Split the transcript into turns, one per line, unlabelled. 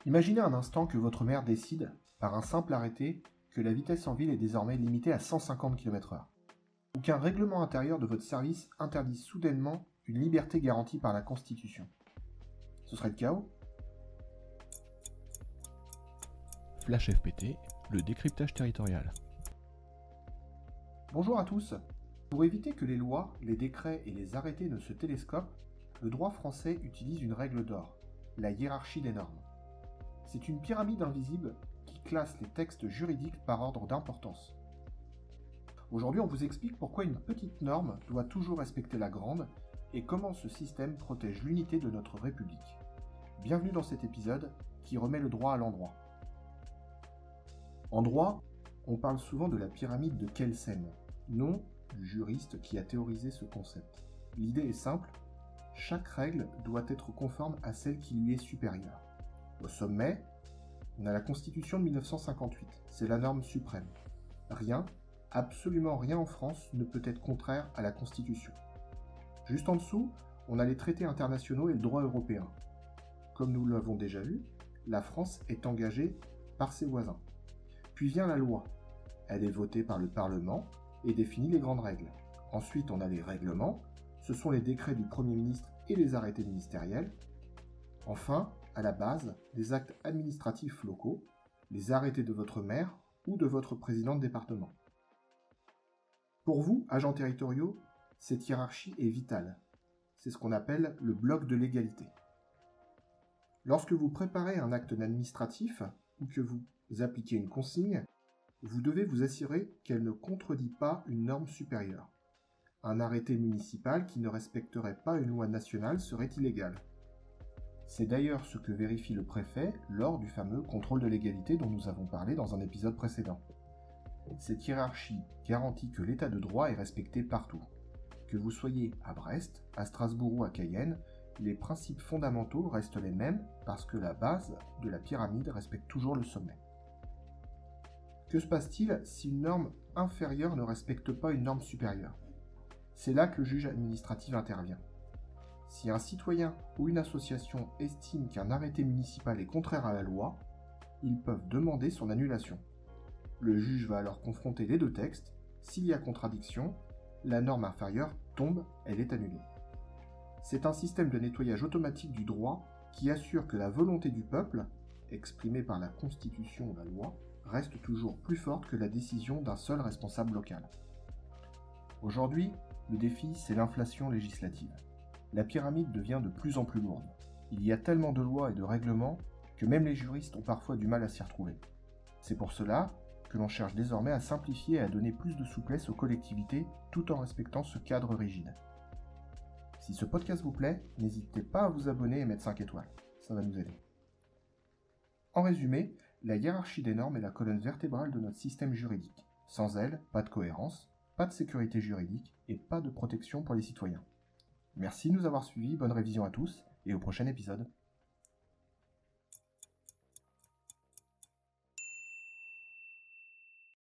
Imaginez un instant que votre maire décide, par un simple arrêté, que la vitesse en ville est désormais limitée à 150 km/h, ou qu'un règlement intérieur de votre service interdit soudainement une liberté garantie par la Constitution. Ce serait le chaos ?
Flash FPT, le décryptage territorial.
Bonjour à tous. Pour éviter que les lois, les décrets et les arrêtés ne se télescopent, le droit français utilise une règle d'or, la hiérarchie des normes. C'est une pyramide invisible qui classe les textes juridiques par ordre d'importance. Aujourd'hui, on vous explique pourquoi une petite norme doit toujours respecter la grande et comment ce système protège l'unité de notre République. Bienvenue dans cet épisode qui remet le droit à l'endroit. En droit, on parle souvent de la pyramide de Kelsen, nom du juriste qui a théorisé ce concept. L'idée est simple, chaque règle doit être conforme à celle qui lui est supérieure. Au sommet, on a la Constitution de 1958, c'est la norme suprême. Rien, absolument rien en France ne peut être contraire à la Constitution. Juste en dessous, on a les traités internationaux et le droit européen. Comme nous l'avons déjà vu, la France est engagée par ses voisins. Puis vient la loi. Elle est votée par le Parlement et définit les grandes règles. Ensuite, on a les règlements. Ce sont les décrets du Premier ministre et les arrêtés ministériels. Enfin, à la base, les actes administratifs locaux, les arrêtés de votre maire ou de votre président de département. Pour vous, agents territoriaux, cette hiérarchie est vitale. C'est ce qu'on appelle le bloc de légalité. Lorsque vous préparez un acte administratif ou que vous appliquez une consigne, vous devez vous assurer qu'elle ne contredit pas une norme supérieure. Un arrêté municipal qui ne respecterait pas une loi nationale serait illégal. C'est d'ailleurs ce que vérifie le préfet lors du fameux contrôle de légalité dont nous avons parlé dans un épisode précédent. Cette hiérarchie garantit que l'état de droit est respecté partout. Que vous soyez à Brest, à Strasbourg ou à Cayenne, les principes fondamentaux restent les mêmes parce que la base de la pyramide respecte toujours le sommet. Que se passe-t-il si une norme inférieure ne respecte pas une norme supérieure ? C'est là que le juge administratif intervient. Si un citoyen ou une association estime qu'un arrêté municipal est contraire à la loi, ils peuvent demander son annulation. Le juge va alors confronter les deux textes. S'il y a contradiction, la norme inférieure tombe, elle est annulée. C'est un système de nettoyage automatique du droit qui assure que la volonté du peuple, exprimée par la Constitution ou la loi, reste toujours plus forte que la décision d'un seul responsable local. Aujourd'hui, le défi, c'est l'inflation législative. La pyramide devient de plus en plus lourde. Il y a tellement de lois et de règlements que même les juristes ont parfois du mal à s'y retrouver. C'est pour cela que l'on cherche désormais à simplifier et à donner plus de souplesse aux collectivités tout en respectant ce cadre rigide. Si ce podcast vous plaît, n'hésitez pas à vous abonner et mettre 5 étoiles, ça va nous aider. En résumé, la hiérarchie des normes est la colonne vertébrale de notre système juridique. Sans elle, pas de cohérence, pas de sécurité juridique et pas de protection pour les citoyens. Merci de nous avoir suivis, bonne révision à tous et au prochain épisode.